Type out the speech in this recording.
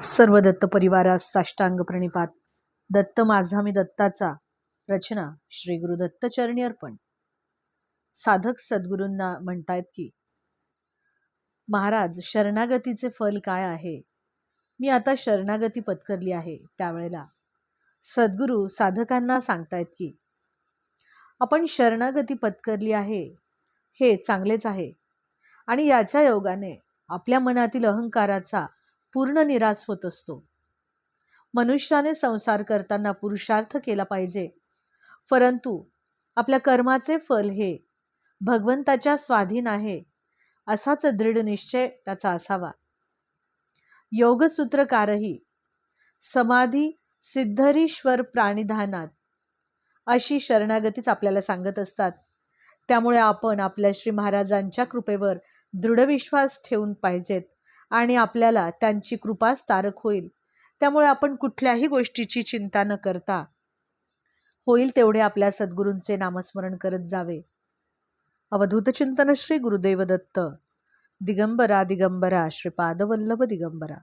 सर्व दत्त परिवारास साष्टांग प्रणिपात. दत्त माझा मी दत्ताचा. रचना श्री गुरु दत्त चरणी अर्पण. साधक सद्गुरूंना म्हणतायत की, महाराज, शरणागतीचे फल काय आहे? मी आता शरणागती पत्करली आहे. त्यावेळेला सद्गुरू साधकांना सांगतायत की, आपण शरणागती पत्करली आहे हे चांगलेच आहे, आणि याच्या योगाने आपल्या मनातील अहंकाराचा पूर्ण निराश होत असतो. मनुष्याने संसार करताना पुरुषार्थ केला पाहिजे, परंतु आपल्या कर्माचे फल हे भगवंताच्या स्वाधीन आहे असाच दृढ निश्चय त्याचा असावा. योगसूत्रकारही समाधी सिद्धरीश्वर प्राणिधानात अशी शरणागतीच आपल्याला सांगत असतात. त्यामुळे आपण आपल्या श्री महाराजांच्या कृपेवर दृढ विश्वास ठेवून पाहिजेत आणि आपल्याला त्यांची कृपाच तारक होईल. त्यामुळे आपण कुठल्याही गोष्टीची चिंता न करता होईल तेवढे आपल्या सद्गुरूंचे नामस्मरण करत जावे. अवधूत चिंतन श्री गुरुदेव दत्त. दिगंबरा दिगंबरा श्रीपाद वल्लभ दिगंबरा.